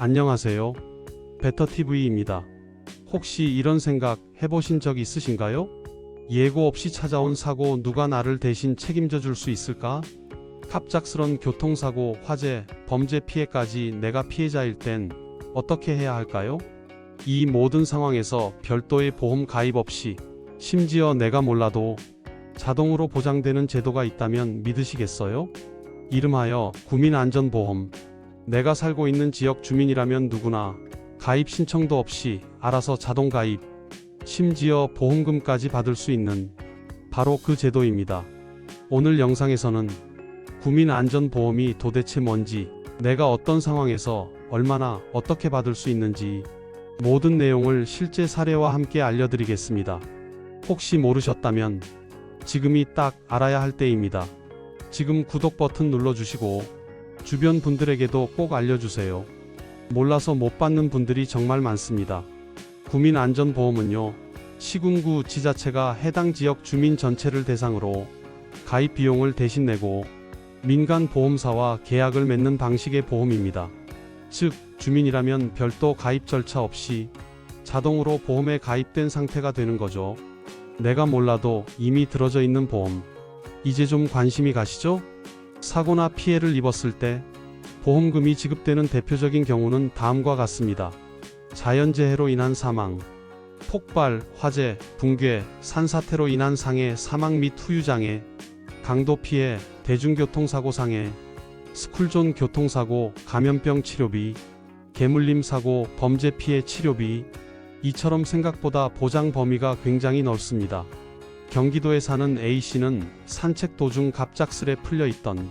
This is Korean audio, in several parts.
안녕하세요. 베터TV입니다. 혹시 이런 생각 해보신 적 있으신가요? 예고 없이 찾아온 사고 누가 나를 대신 책임져 줄 수 있을까? 갑작스런 교통사고, 화재, 범죄 피해까지 내가 피해자일 땐 어떻게 해야 할까요? 이 모든 상황에서 별도의 보험 가입 없이 심지어 내가 몰라도 자동으로 보장되는 제도가 있다면 믿으시겠어요? 이름하여 국민안전보험. 내가 살고 있는 지역 주민이라면 누구나 가입 신청도 없이 알아서 자동 가입, 심지어 보험금까지 받을 수 있는 바로 그 제도입니다. 오늘 영상에서는 국민안전보험이 도대체 뭔지, 내가 어떤 상황에서 얼마나 어떻게 받을 수 있는지 모든 내용을 실제 사례와 함께 알려드리겠습니다. 혹시 모르셨다면 지금이 딱 알아야 할 때입니다. 지금 구독 버튼 눌러주시고 주변 분들에게도 꼭 알려주세요. 몰라서 못 받는 분들이 정말 많습니다. 국민안전보험은요, 시군구 지자체가 해당 지역 주민 전체를 대상으로 가입 비용을 대신 내고 민간 보험사와 계약을 맺는 방식의 보험입니다. 즉, 주민이라면 별도 가입 절차 없이 자동으로 보험에 가입된 상태가 되는 거죠. 내가 몰라도 이미 들어져 있는 보험. 이제 좀 관심이 가시죠? 사고나 피해를 입었을 때 보험금이 지급되는 대표적인 경우는 다음과 같습니다. 자연재해로 인한 사망, 폭발, 화재, 붕괴, 산사태로 인한 상해, 사망 및 후유장애, 강도 피해, 대중교통사고 상해, 스쿨존 교통사고, 감염병 치료비, 개물림 사고, 범죄 피해 치료비. 이처럼 생각보다 보장 범위가 굉장히 넓습니다. 경기도에 사는 A씨는 산책 도중 갑작스레 풀려있던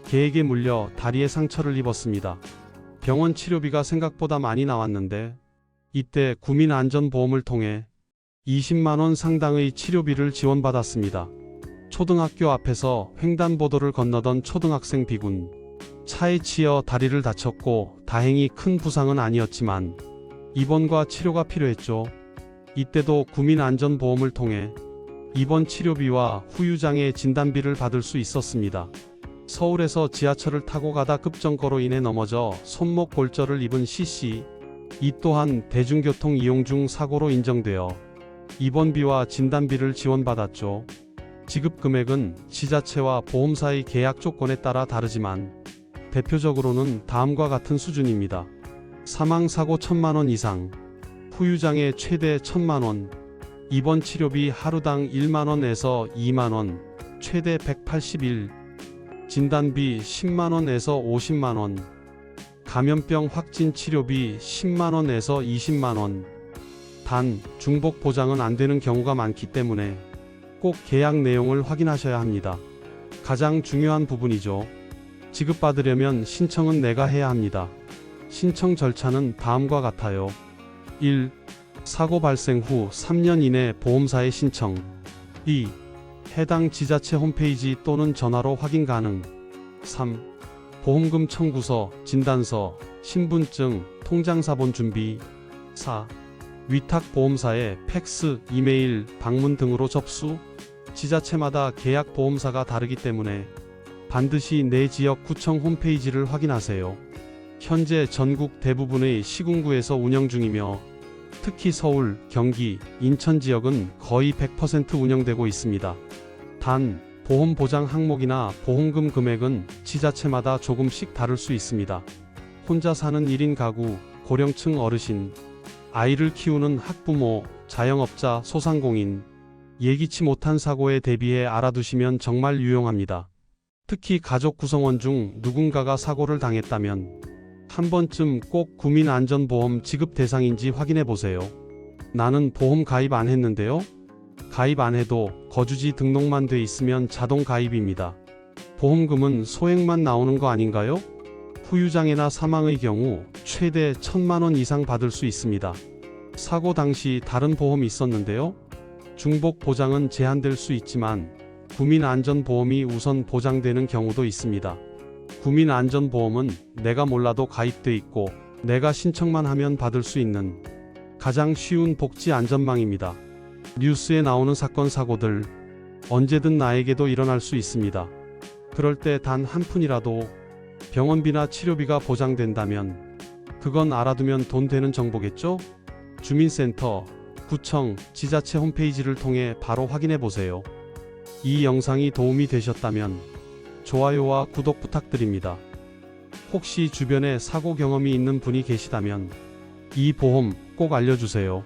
개에게 물려 다리에 상처를 입었습니다. 병원 치료비가 생각보다 많이 나왔는데 이때 국민안전보험을 통해 20만원 상당의 치료비를 지원받았습니다. 초등학교 앞에서 횡단보도를 건너던 초등학생 B군. 차에 치여 다리를 다쳤고 다행히 큰 부상은 아니었지만 입원과 치료가 필요했죠. 이때도 국민안전보험을 통해 입원 치료비와 후유장애 진단비를 받을 수 있었습니다. 서울에서 지하철을 타고 가다 급정거로 인해 넘어져 손목 골절을 입은 C씨. 이 또한 대중교통 이용 중 사고로 인정되어 입원비와 진단비를 지원받았죠. 지급 금액은 지자체와 보험사의 계약 조건에 따라 다르지만 대표적으로는 다음과 같은 수준입니다. 사망사고 1000만원 이상, 후유장애 최대 1000만원, 입원 치료비 하루당 1만원에서 2만원, 최대 181, 진단비 10만원에서 50만원, 감염병 확진 치료비 10만원에서 20만원. 단, 중복 보장은 안 되는 경우가 많기 때문에 꼭 계약 내용을 확인하셔야 합니다. 가장 중요한 부분이죠. 지급받으려면 신청은 내가 해야 합니다. 신청 절차는 다음과 같아요. 1. 사고 발생 후 3년 이내 보험사에 신청. 2. 해당 지자체 홈페이지 또는 전화로 확인 가능. 3. 보험금 청구서, 진단서, 신분증, 통장사본 준비. 4. 위탁보험사에 팩스, 이메일, 방문 등으로 접수. 지자체마다 계약 보험사가 다르기 때문에 반드시 내 지역 구청 홈페이지를 확인하세요. 현재 전국 대부분의 시군구에서 운영 중이며 특히 서울, 경기, 인천 지역은 거의 100% 운영되고 있습니다. 단, 보험 보장 항목이나 보험금 금액은 지자체마다 조금씩 다를 수 있습니다. 혼자 사는 1인 가구, 고령층 어르신, 아이를 키우는 학부모, 자영업자, 소상공인, 예기치 못한 사고에 대비해 알아두시면 정말 유용합니다. 특히 가족 구성원 중 누군가가 사고를 당했다면 한 번쯤 꼭 국민안전보험 지급 대상인지 확인해 보세요. 나는 보험 가입 안 했는데요? 가입 안 해도 거주지 등록만 돼 있으면 자동 가입입니다. 보험금은 소액만 나오는 거 아닌가요? 후유장애나 사망의 경우 최대 1000만원 이상 받을 수 있습니다. 사고 당시 다른 보험이 있었는데요? 중복 보장은 제한될 수 있지만 국민안전보험이 우선 보장되는 경우도 있습니다. 국민안전보험은 내가 몰라도 가입돼 있고 내가 신청만 하면 받을 수 있는 가장 쉬운 복지 안전망입니다. 뉴스에 나오는 사건 사고들 언제든 나에게도 일어날 수 있습니다. 그럴 때 단 한 푼이라도 병원비나 치료비가 보장된다면 그건 알아두면 돈 되는 정보겠죠? 주민센터, 구청, 지자체 홈페이지를 통해 바로 확인해 보세요. 이 영상이 도움이 되셨다면 좋아요와 구독 부탁드립니다. 혹시 주변에 사고 경험이 있는 분이 계시다면 이 보험 꼭 알려주세요.